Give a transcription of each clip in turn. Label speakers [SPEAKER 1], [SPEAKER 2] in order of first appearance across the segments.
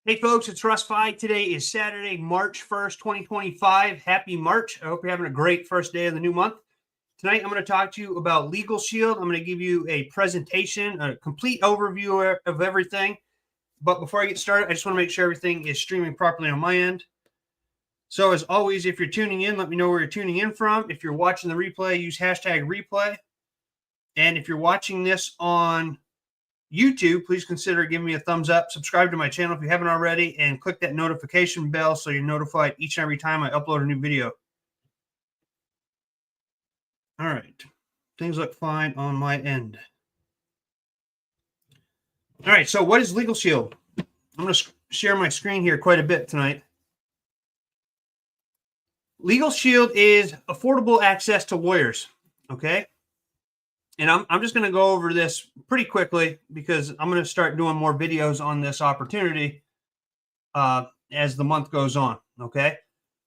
[SPEAKER 1] Hey folks, it's Russ. Today is Saturday, March 1st, 2025. Happy March. I hope you're having a great first day of the new month. Tonight, I'm going to talk to you about LegalShield. I'm going to give you a presentation, a complete overview of everything. But before I get started, I just want to make sure everything is streaming properly on my end. So as always, if you're tuning in, let me know where you're tuning in from. If you're watching the replay, use hashtag replay. And if you're watching this on YouTube, please consider giving me a thumbs up. Subscribe to my channel if you haven't already, and click that notification bell so you're notified each and every time I upload a new video. All right. Things look fine on my end. All right. So what is LegalShield? I'm going to share my screen here quite a bit tonight. LegalShield is affordable access to lawyers. Okay. And I'm just going to go over this pretty quickly because I'm going to start doing more videos on this opportunity as the month goes on, okay?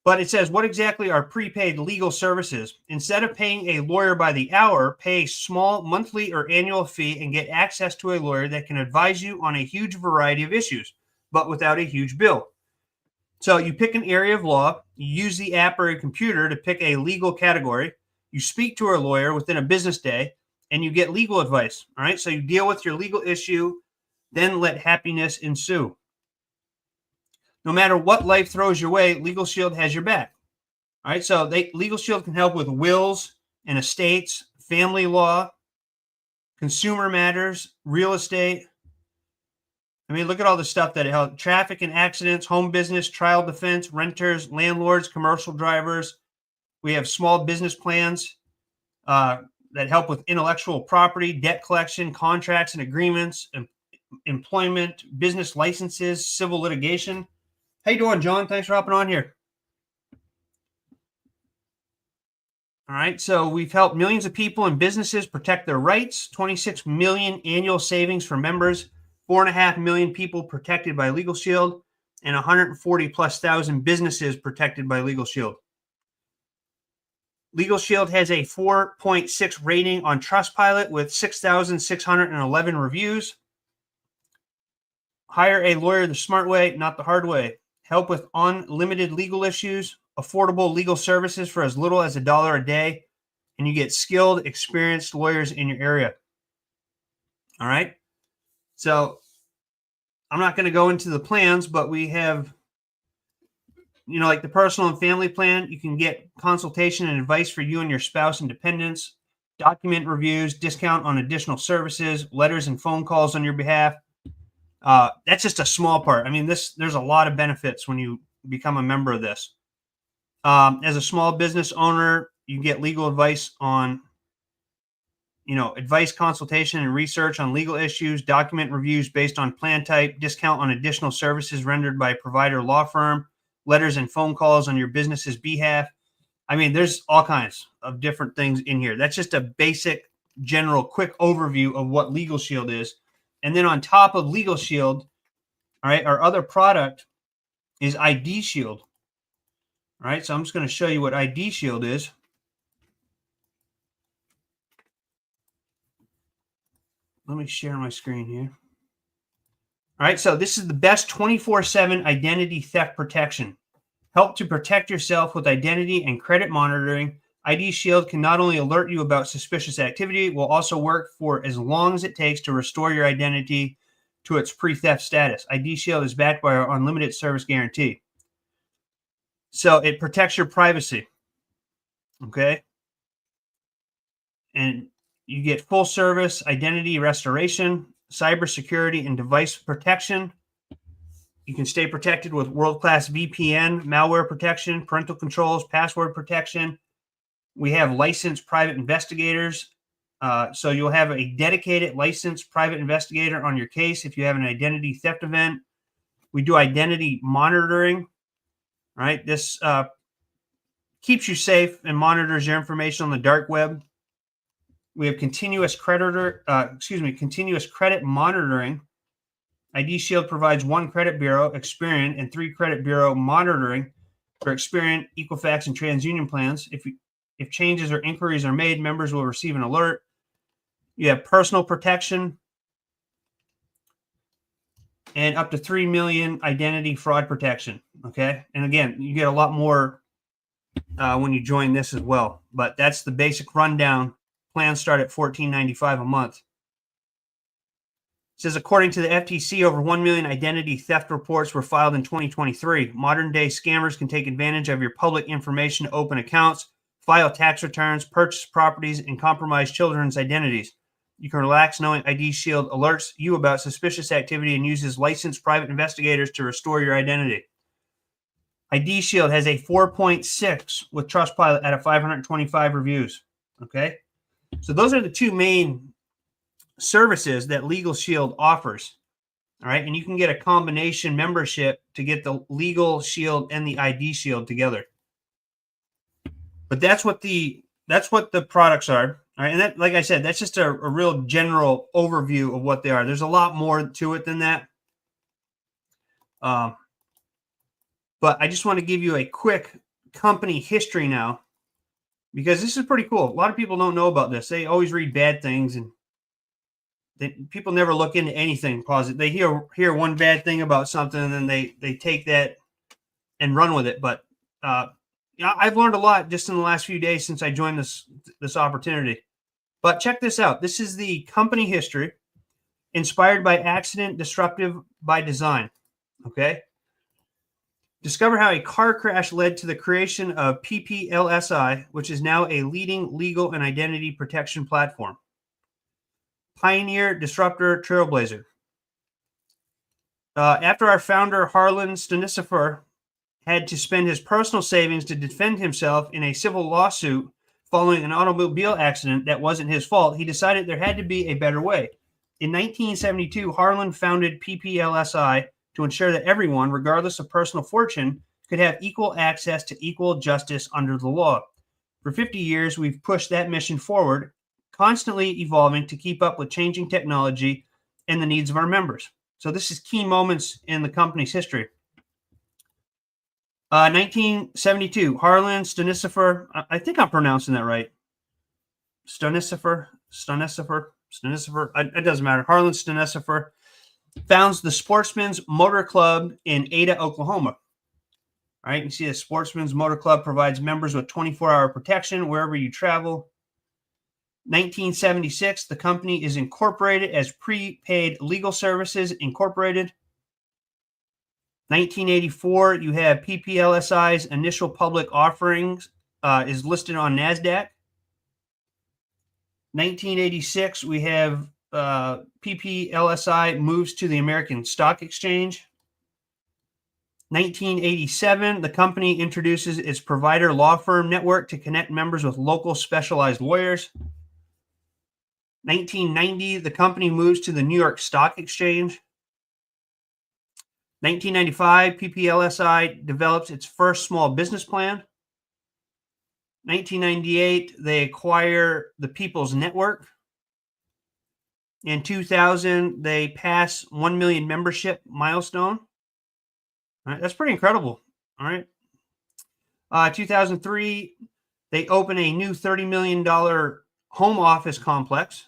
[SPEAKER 1] But it says, what exactly are prepaid legal services? Instead of paying a lawyer by the hour, pay a small monthly or annual fee and get access to a lawyer that can advise you on a huge variety of issues, but without a huge bill. So you pick an area of law, you use the app or a computer to pick a legal category, you speak to a lawyer within a business day, and you get legal advice. All right. So you deal with your legal issue, then let happiness ensue. No matter what life throws your way, LegalShield has your back. All right. So LegalShield can help with wills and estates, family law, consumer matters, real estate. I mean, look at all the stuff that it helps: traffic and accidents, home business, trial defense, renters, landlords, commercial drivers. We have small business plans that help with intellectual property, debt collection, contracts and agreements, employment, business licenses, civil litigation. How you doing, John? Thanks for hopping on here. All right, so we've helped millions of people and businesses protect their rights, 26 million annual savings for members, 4.5 million people protected by LegalShield, and 140,000+ businesses protected by LegalShield. LegalShield has a 4.6 rating on Trustpilot with 6,611 reviews. Hire a lawyer the smart way, not the hard way. Help with unlimited legal issues, affordable legal services for as little as $1 a day, and you get skilled, experienced lawyers in your area. All right. So I'm not going to go into the plans, but we have, like the personal and family plan. You can get consultation and advice for you and your spouse and dependents, document reviews, discount on additional services, letters and phone calls on your behalf. That's just a small part. I mean, there's a lot of benefits when you become a member of this. As a small business owner, you get legal advice on, advice, consultation, and research on legal issues, document reviews based on plan type, discount on additional services rendered by a provider law firm, letters and phone calls on your business's behalf. I mean, there's all kinds of different things in here. That's just a basic, general, quick overview of what LegalShield is. And then on top of LegalShield, all right, our other product is ID Shield. All right, so I'm just going to show you what ID Shield is. Let me share my screen here. All right, so this is the best 24/7 identity theft protection. Help to protect yourself with identity and credit monitoring. ID Shield can not only alert you about suspicious activity, will also work for as long as it takes to restore your identity to its pre-theft status. ID Shield is backed by our unlimited service guarantee. So it protects your privacy, okay? And you get full service identity restoration, cybersecurity, and device protection. You can stay protected with world-class VPN, malware protection, parental controls, password protection. We have licensed private investigators. So you'll have a dedicated licensed private investigator on your case if you have an identity theft event. We do identity monitoring, right? This keeps you safe and monitors your information on the dark web. We have continuous credit monitoring. ID Shield provides 1 credit bureau, Experian, and 3 credit bureau monitoring for Experian, Equifax, and TransUnion plans. If changes or inquiries are made, members will receive an alert. You have personal protection. and up to 3 million identity fraud protection. Okay. And again, you get a lot more when you join this as well. But that's the basic rundown. Plans start at $14.95 a month. It says, according to the FTC, over 1 million identity theft reports were filed in 2023. Modern day scammers can take advantage of your public information to open accounts, file tax returns, purchase properties, and compromise children's identities. You can relax knowing LegalShield alerts you about suspicious activity and uses licensed private investigators to restore your identity. LegalShield has a 4.6 with Trustpilot out of 525 reviews. Okay, so those are the two main services that LegalShield offers. All right, and you can get a combination membership to get the LegalShield and the LegalShield together. But that's what the products are. All right, and that, like I said, that's just a real general overview of what they are. There's a lot more to it than that. But I just want to give you a quick company history now, because this is pretty cool. A lot of people don't know about this. They always read bad things, and people never look into anything positive. They hear one bad thing about something, and then they take that and run with it. But I've learned a lot just in the last few days since I joined this opportunity. But check this out. This is the company history, inspired by accident, disruptive by design. Okay. Discover how a car crash led to the creation of PPLSI, which is now a leading legal and identity protection platform. Pioneer, disruptor, trailblazer. After our founder, Harlan Stanislafer, had to spend his personal savings to defend himself in a civil lawsuit following an automobile accident that wasn't his fault, he decided there had to be a better way. In 1972, Harlan founded PPLSI to ensure that everyone, regardless of personal fortune, could have equal access to equal justice under the law. For 50 years, we've pushed that mission forward, constantly evolving to keep up with changing technology and the needs of our members. So this is key moments in the company's history. 1972, Harlan Stanislafer, I think I'm pronouncing that right. Stanislafer, it doesn't matter. Harlan Stanislafer founds the Sportsman's Motor Club in Ada, Oklahoma. All right, you see the Sportsman's Motor Club provides members with 24-hour protection wherever you travel. 1976, the company is incorporated as Prepaid Legal Services Incorporated. 1984, you have PPLSI's initial public offerings is listed on NASDAQ. 1986, we have PPLSI moves to the American Stock Exchange. 1987, the company introduces its provider law firm network to connect members with local specialized lawyers. 1990, the company moves to the New York Stock Exchange. 1995, PPLSI develops its first small business plan. 1998, they acquire the People's Network. In 2000, they pass 1 million membership milestone. All right, that's pretty incredible. All right. 2003, they open a new $30 million home office complex.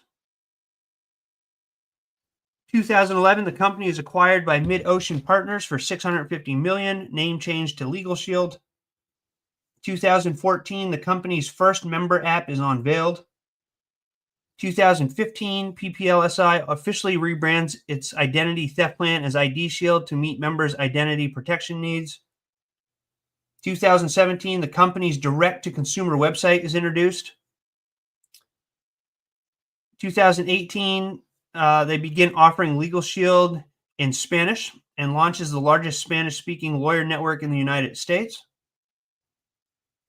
[SPEAKER 1] 2011, the company is acquired by Mid-Ocean Partners for $650 million, name change to LegalShield. 2014, the company's first member app is unveiled. 2015, PPLSI officially rebrands its identity theft plan as LegalShield to meet members' identity protection needs. 2017, the company's direct-to-consumer website is introduced. 2018, they begin offering LegalShield in Spanish and launches the largest Spanish-speaking lawyer network in the United States.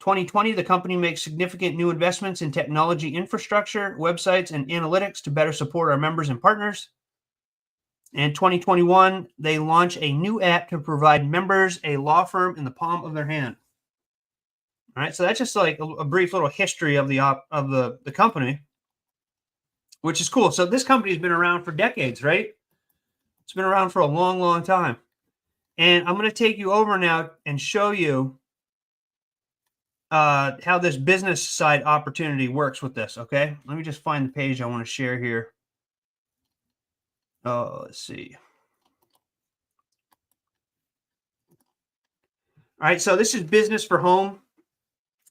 [SPEAKER 1] 2020, the company makes significant new investments in technology infrastructure, websites, and analytics to better support our members and partners. And 2021, they launch a new app to provide members a law firm in the palm of their hand. All right, so that's just like a brief little history of the company, which is cool. So this company has been around for decades, right? It's been around for a long, long time. And I'm going to take you over now and show you how this business side opportunity works with this, okay? Let me just find the page I want to share here. Oh, let's see. All right, so this is Business for Home,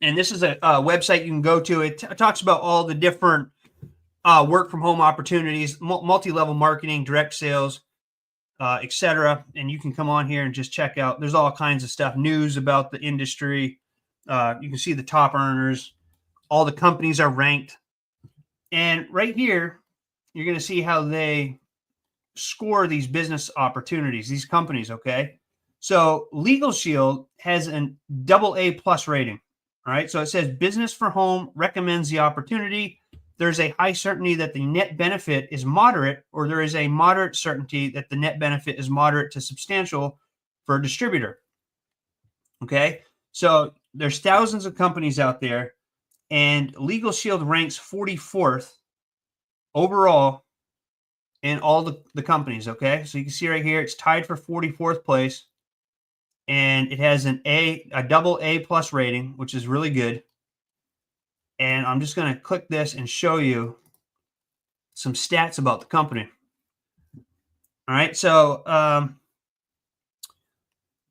[SPEAKER 1] and this is a website you can go to. It talks about all the different work from home opportunities, multi-level marketing, direct sales, etc. And you can come on here and just check out. There's all kinds of stuff, news about the industry. You can see the top earners. All the companies are ranked. And right here, you're going to see how they score these business opportunities, these companies, okay? So LegalShield has an AA+ rating, all right? So it says Business for Home recommends the opportunity. There's a high certainty that the net benefit is moderate, or there is a moderate certainty that the net benefit is moderate to substantial for a distributor, okay? So there's thousands of companies out there, and LegalShield ranks 44th overall in all the companies, okay? So you can see right here, it's tied for 44th place, and it has a AA+ rating, which is really good. And I'm just going to click this and show you some stats about the company. All right, so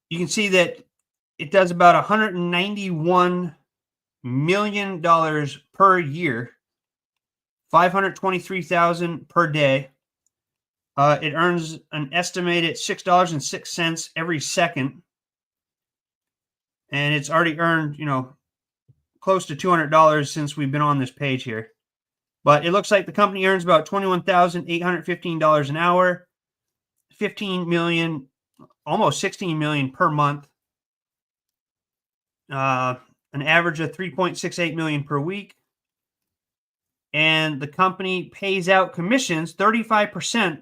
[SPEAKER 1] you can see that it does about $191 million per year, $523,000 per day. It earns an estimated $6.06 every second, and it's already earned, close to $200 since we've been on this page here. But it looks like the company earns about $21,815 an hour, $15 million, almost $16 million per month, an average of $3.68 million per week. And the company pays out commissions, 35%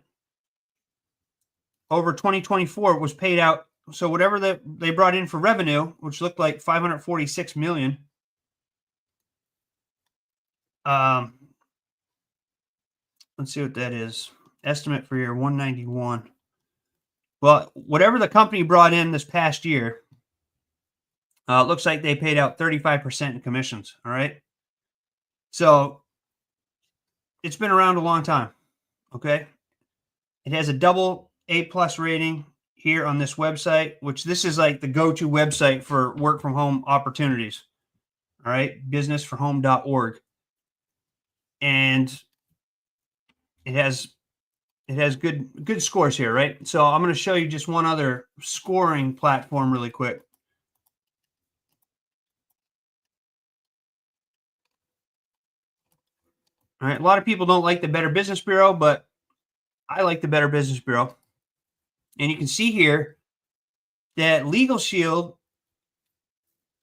[SPEAKER 1] over 2024 was paid out. So whatever they brought in for revenue, which looked like $546 million, let's see what that is. Estimate for year 191. Well, whatever the company brought in this past year, looks like they paid out 35% in commissions. All right. So it's been around a long time. Okay. It has a AA+ rating here on this website, which this is like the go-to website for work from home opportunities. All right. businessforhome.org. And it has good scores here, right? So I'm going to show you just one other scoring platform really quick. All right, a lot of people don't like the Better Business Bureau, but I like the Better Business Bureau. And you can see here that LegalShield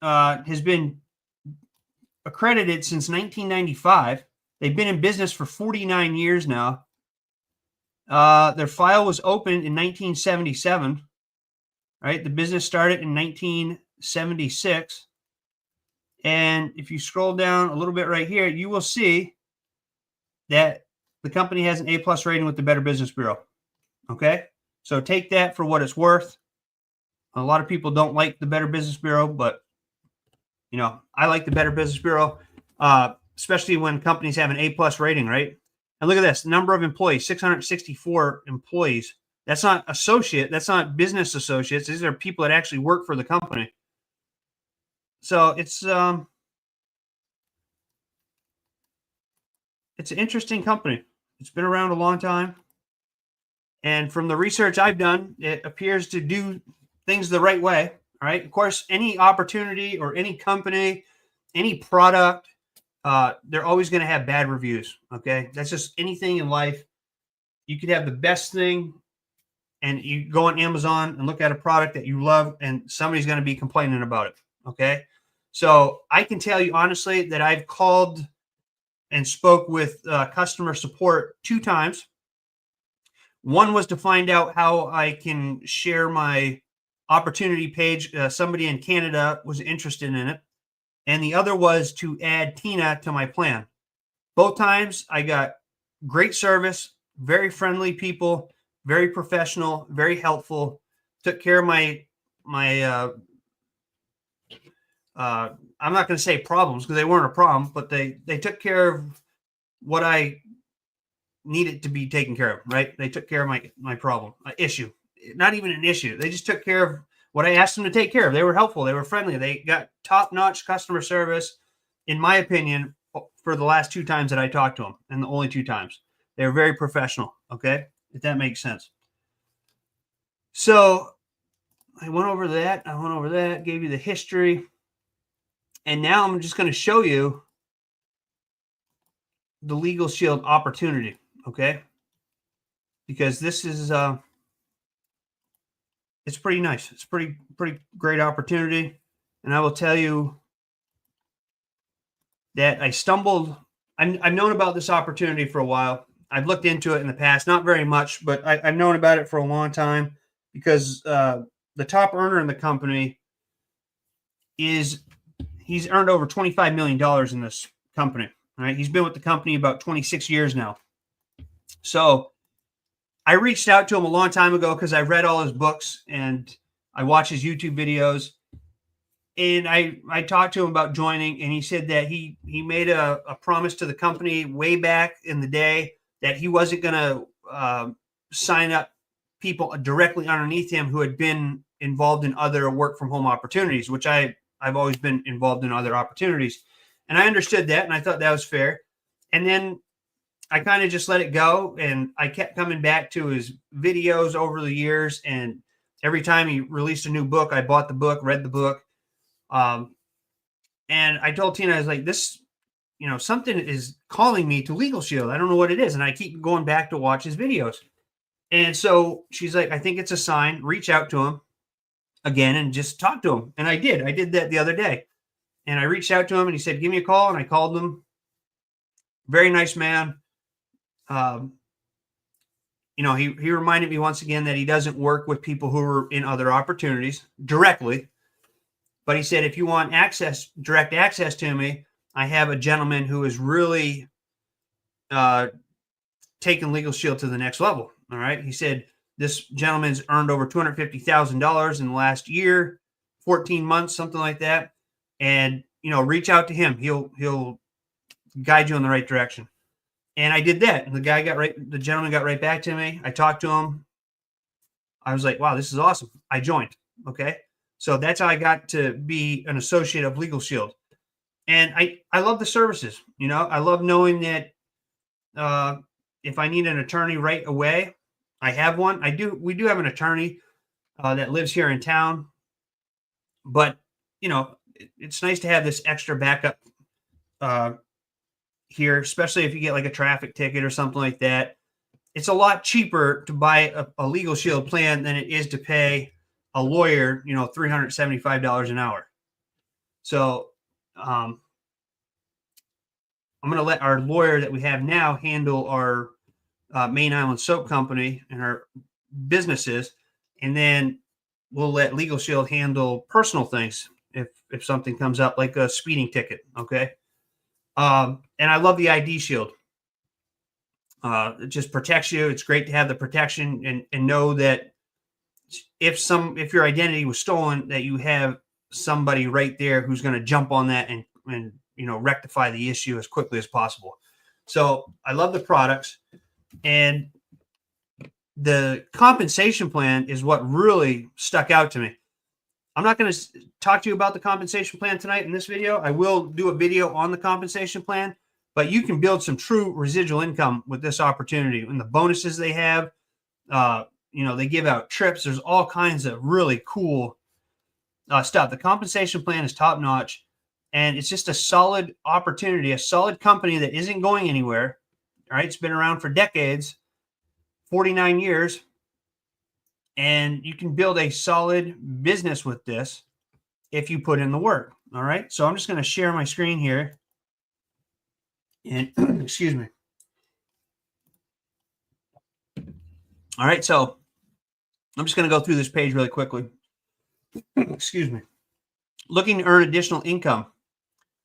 [SPEAKER 1] has been accredited since 1995. They've been in business for 49 years now. Their file was opened in 1977. Right, the business started in 1976. And if you scroll down a little bit right here, you will see that the company has an A+ rating with the Better Business Bureau. Okay, so take that for what it's worth. A lot of people don't like the Better Business Bureau, but I like the Better Business Bureau, especially when companies have an A+ rating, right? And look at this number of employees: 664 employees. That's not associate. That's not business associates. These are people that actually work for the company. So it's an interesting company. It's been around a long time. And from the research I've done, it appears to do things the right way. All right. Of course, any opportunity or any company, any product, they're always going to have bad reviews. Okay. That's just anything in life. You could have the best thing, and you go on Amazon and look at a product that you love, and somebody's going to be complaining about it. Okay. So I can tell you honestly that I've called and spoke with customer support 2 times. One was to find out how I can share my opportunity page. Somebody in Canada was interested in it. And the other was to add Tina to my plan. Both times I got great service, very friendly people, very professional, very helpful, took care of my I'm not going to say problems because they weren't a problem, but they took care of what I needed to be taken care of, right? They took care of my problem, issue, not even an issue. They just took care of what I asked them to take care of. They were helpful. They were friendly. They got top-notch customer service, in my opinion, for the last 2 times that I talked to them, and the only 2 times. They were very professional, okay? If that makes sense. So I went over that, gave you the history. And now I'm just going to show you the LegalShield opportunity, okay? Because this is it's pretty nice. It's pretty great opportunity. And I will tell you that I've known about this opportunity for a while. I've looked into it in the past, not very much, but I've known about it for a long time because the top earner in the company he's earned over $25 million in this company. All right. He's been with the company about 26 years now. So I reached out to him a long time ago because I read all his books and I watched his YouTube videos. And I talked to him about joining, and he said that he made a promise to the company way back in the day that he wasn't going to sign up people directly underneath him who had been involved in other work from home opportunities, which I've always been involved in other opportunities. And I understood that, and I thought that was fair. And then I kind of just let it go, and I kept coming back to his videos over the years. And every time he released a new book, I bought the book, read the book. And I told Tina, I was like, this, something is calling me to LegalShield. I don't know what it is. And I keep going back to watch his videos. And so she's like, I think it's a sign. Reach out to him again and just talk to him. And I did. I did that the other day. And I reached out to him and he said, give me a call. And I called him. Very nice man. He reminded me once again that he doesn't work with people who are in other opportunities directly. But he said, if you want direct access to me, I have a gentleman who is really taking LegalShield to the next level. All right. He said, this gentleman's earned over $250,000 in the last year, 14 months, something like that. And, reach out to him. He'll guide you in the right direction. And I did that. And the gentleman got right back to me. I talked to him. I was like, wow, this is awesome. I joined. Okay. So that's how I got to be an associate of LegalShield. And I love the services. I love knowing that if I need an attorney right away, I have one. We do have an attorney that lives here in town. But, it's nice to have this extra backup here, especially if you get like a traffic ticket or something like that. It's a lot cheaper to buy a LegalShield plan than it is to pay a lawyer, $375 an hour. So I'm going to let our lawyer that we have now handle our Main Island Soap Company and our businesses. And then we'll let LegalShield handle personal things if something comes up, like a speeding ticket. Okay. And I love the ID Shield. It just protects you. It's great to have the protection and know that if your identity was stolen, that you have somebody right there who's going to jump on that and rectify the issue as quickly as possible. So I love the products, and the compensation plan is what really stuck out to me. I'm not going to talk to you about the compensation plan tonight in this video. I will do a video on the compensation plan, but you can build some true residual income with this opportunity and the bonuses they have. They give out trips. There's all kinds of really cool stuff. The compensation plan is top notch, and it's just a solid opportunity, a solid company that isn't going anywhere. All right. It's been around for decades, 49 years. And you can build a solid business with this if you put in the work. All right. So I'm just going to share my screen here. And excuse me. All right. So I'm just going to go through this page really quickly. Excuse me. Looking to earn additional income.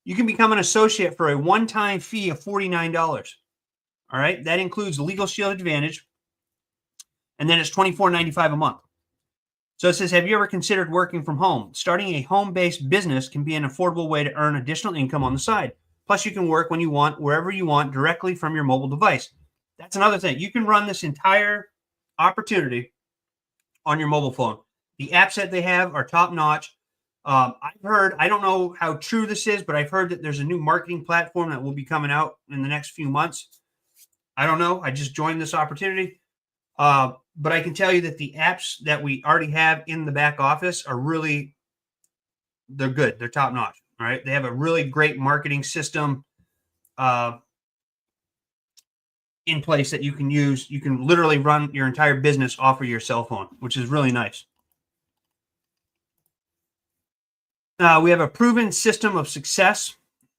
[SPEAKER 1] You can become an associate for a one-time fee of $49. All right. That includes LegalShield Advantage. And then it's $24.95 a month. So it says, have you ever considered working from home? Starting a home-based business can be an affordable way to earn additional income on the side. Plus, you can work when you want, wherever you want, directly from your mobile device. That's another thing. You can run this entire opportunity on your mobile phone. The apps that they have are top notch. I've heard, I don't know how true this is, but I've heard that there's a new marketing platform that will be coming out in the next few months. I don't know. I just joined this opportunity. But I can tell you that the apps that we already have in the back office are really, they're good. They're top notch. All right. They have a really great marketing system in place that you can use. You can literally run your entire business off of your cell phone, which is really nice. We have a proven system of success.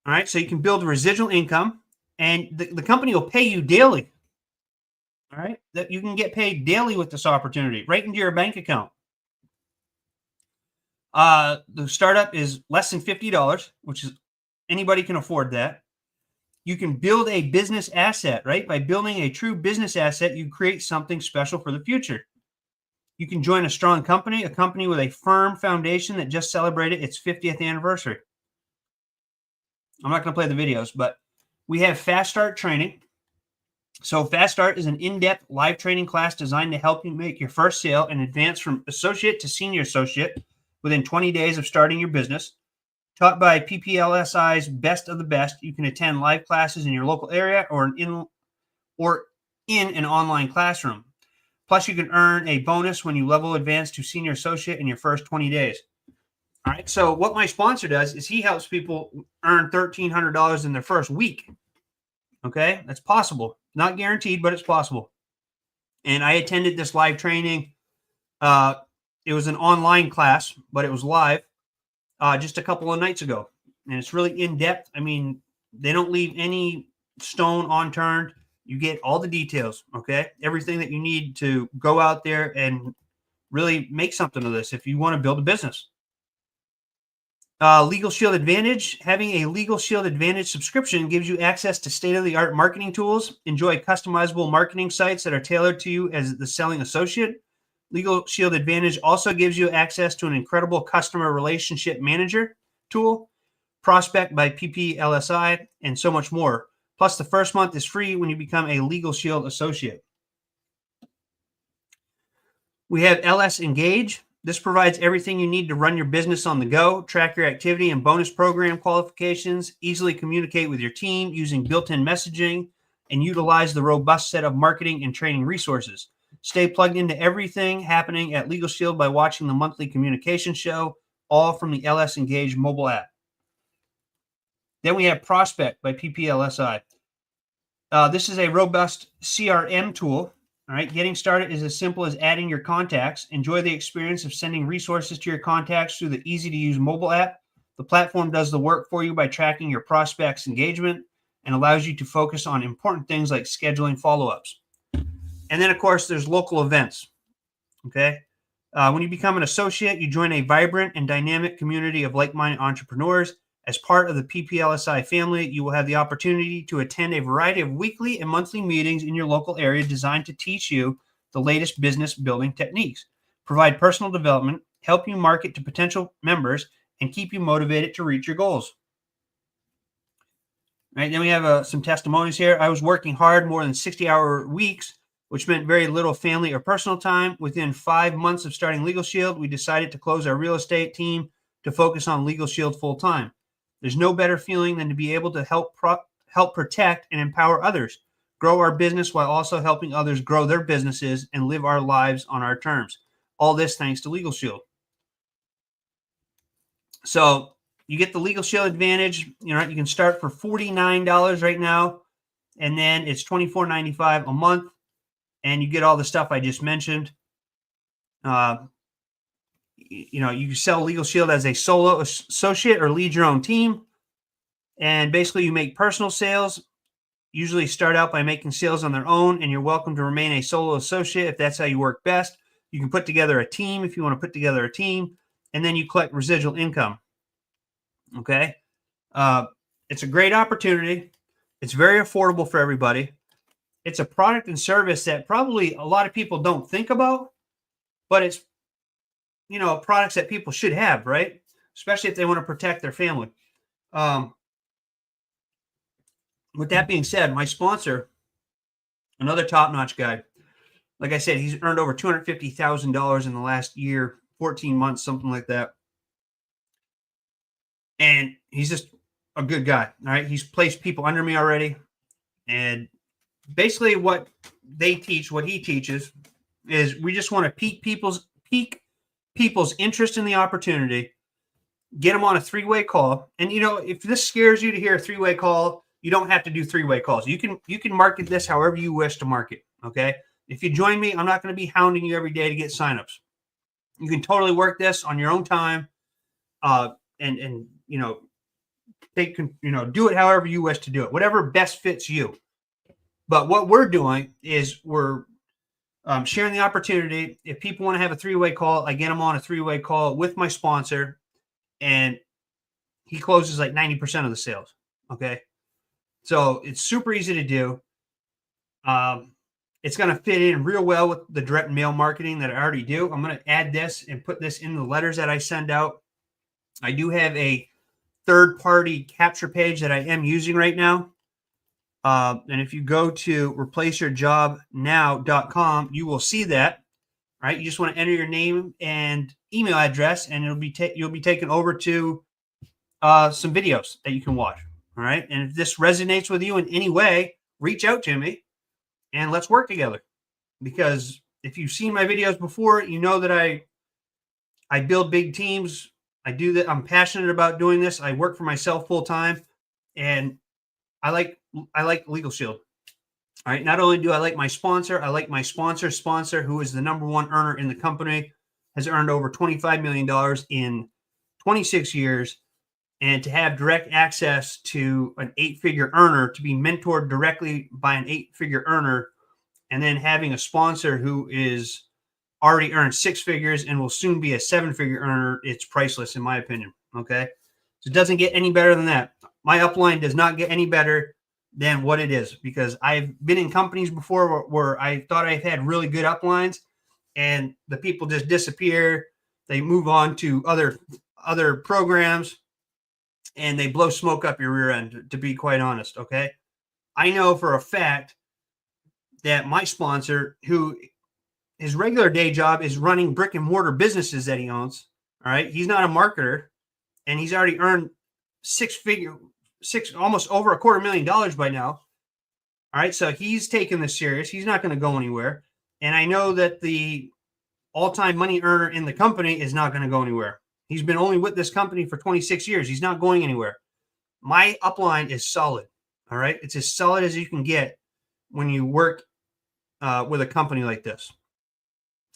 [SPEAKER 1] All right. So you can build residual income, and the company will pay you daily. All right. That you can get paid daily with this opportunity right into your bank account. The startup is less than $50, which is anybody can afford that. You can build a business asset, right? By building a true business asset, you create something special for the future. You can join a strong company, a company with a firm foundation that just celebrated its 50th anniversary. I'm not going to play the videos, but we have Fast Start training. So Fast Start is an in-depth live training class designed to help you make your first sale and advance from associate to senior associate within 20 days of starting your business. Taught by PPLSI's best of the best, you can attend live classes in your local area or in an online classroom. Plus, you can earn a bonus when you level advance to senior associate in your first 20 days. All right. So what my sponsor does is he helps people earn $1,300 in their first week. Okay. That's possible. Not guaranteed, but it's possible. And I attended this live training. It was an online class, but it was live just a couple of nights ago. And it's really in depth. I mean, they don't leave any stone unturned. You get all the details, okay? Everything that you need to go out there and really make something of this if you want to build a business. LegalShield Advantage. Having a LegalShield Advantage subscription gives you access to state-of-the-art marketing tools. Enjoy customizable marketing sites that are tailored to you as the selling associate. LegalShield Advantage also gives you access to an incredible customer relationship manager tool, Prospect by PPLSI, and so much more. Plus, the first month is free when you become a LegalShield associate. We have LS Engage. This provides everything you need to run your business on the go, track your activity and bonus program qualifications, easily communicate with your team using built-in messaging, and utilize the robust set of marketing and training resources. Stay plugged into everything happening at LegalShield by watching the monthly communication show, all from the LS Engage mobile app. Then we have Prospect by PPLSI. This is a robust CRM tool. All right, getting started is as simple as adding your contacts. Enjoy the experience of sending resources to your contacts through the easy-to-use mobile app. The platform does the work for you by tracking your prospects' engagement and allows you to focus on important things like scheduling follow-ups. And then, of course, there's local events. Okay. When you become an associate, you join a vibrant and dynamic community of like-minded entrepreneurs. As part of the PPLSI family, you will have the opportunity to attend a variety of weekly and monthly meetings in your local area designed to teach you the latest business building techniques, provide personal development, help you market to potential members, and keep you motivated to reach your goals. All right, then we have some testimonies here. I was working hard, more than 60-hour weeks, which meant very little family or personal time. Within 5 months of starting LegalShield, we decided to close our real estate team to focus on LegalShield full-time. There's no better feeling than to be able to help protect and empower others, grow our business while also helping others grow their businesses and live our lives on our terms. All this thanks to LegalShield. So you get the LegalShield Advantage. You know, you can start for $49 right now, and then it's $24.95 a month, and you get all the stuff I just mentioned. You know, you sell LegalShield as a solo associate or lead your own team. And basically you make personal sales, usually start out by making sales on their own, and you're welcome to remain a solo associate if that's how you work best. You can put together a team if you want to put together a team, and then you collect residual income. Okay. It's a great opportunity. It's very affordable for everybody. It's a product and service that probably a lot of people don't think about, but it's, you know, products that people should have, right? Especially if they want to protect their family. With that being said, my sponsor, another top-notch guy, like I said, he's earned over $250,000 in the last year 14 months, something like that. And he's just a good guy. All right. He's placed people under me already. And basically what they teach, what he teaches, is we just want to pique people's interest in the opportunity, get them on a three-way call. And you know, if this scares you to hear a three-way call, you don't have to do three-way calls. You can market this however you wish to market. Okay. If you join me, I'm not going to be hounding you every day to get signups. You can totally work this on your own time, and you know, do it however you wish to do it, whatever best fits you. But what we're doing is we're sharing the opportunity. If people want to have a three-way call, I get them on a three-way call with my sponsor, and he closes like 90% of the sales. Okay. So it's super easy to do. It's going to fit in real well with the direct mail marketing that I already do. I'm going to add this and put this in the letters that I send out. I do have a third-party capture page that I am using right now. And if you go to replaceyourjobnow.com, you will see that, right? You just want to enter your name and email address, and you'll be taken over to some videos that you can watch. All right. And if this resonates with you in any way, reach out to me and let's work together. Because if you've seen my videos before, you know that I build big teams. I do that. I'm passionate about doing this. I work for myself full time, and I like LegalShield. All right. Not only do I like my sponsor, I like my sponsor's sponsor, who is the #1 earner in the company, has earned over $25 million in 26 years. And to have direct access to an 8-figure earner, to be mentored directly by an 8-figure earner, and then having a sponsor who is already earned 6 figures and will soon be a 7-figure earner, it's priceless in my opinion. Okay. So it doesn't get any better than that. My upline does not get any better than what it is, because I've been in companies before where I thought I've had really good uplines, and the people just disappear. They move on to other programs, and they blow smoke up your rear end, to be quite honest. Okay. I know for a fact that my sponsor, who his regular day job is running brick and mortar businesses that he owns. All right. He's not a marketer, and he's already earned almost over $250,000 by now. All right. So he's taking this serious. He's not going to go anywhere. And I know that the all-time money earner in the company is not going to go anywhere. He's been only with this company for 26 years. He's not going anywhere. My upline is solid. All right. It's as solid as you can get when you work with a company like this.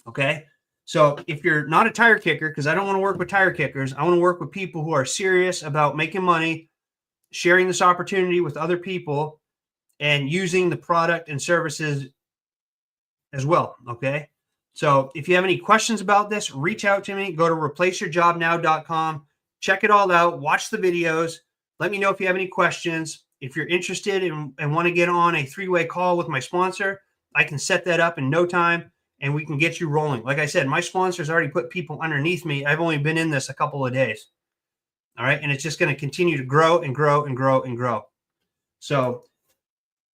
[SPEAKER 1] Okay. So if you're not a tire kicker, because I don't want to work with tire kickers, I want to work with people who are serious about making money, sharing this opportunity with other people, and using the product and services as well. Okay. So if you have any questions about this, reach out to me. Go to replaceyourjobnow.com. Check it all out. Watch the videos. Let me know if you have any questions. If you're interested and want to get on a 3-way call with my sponsor, I can set that up in no time, and we can get you rolling. Like I said, my sponsor's already put people underneath me. I've only been in this a couple of days. All right. And it's just going to continue to grow and grow and grow and grow. So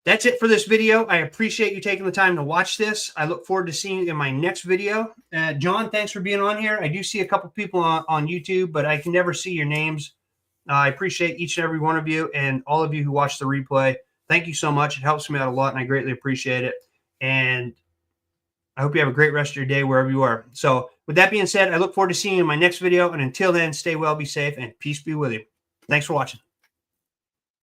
[SPEAKER 1] that's it for this video. I appreciate you taking the time to watch this. I look forward to seeing you in my next video. John, thanks for being on here. I do see a couple people on YouTube, but I can never see your names. I appreciate each and every one of you, and all of you who watch the replay. Thank you so much. It helps me out a lot, and I greatly appreciate it. And I hope you have a great rest of your day wherever you are. So with that being said, I look forward to seeing you in my next video. And until then, stay well, be safe, and peace be with you. Thanks for watching.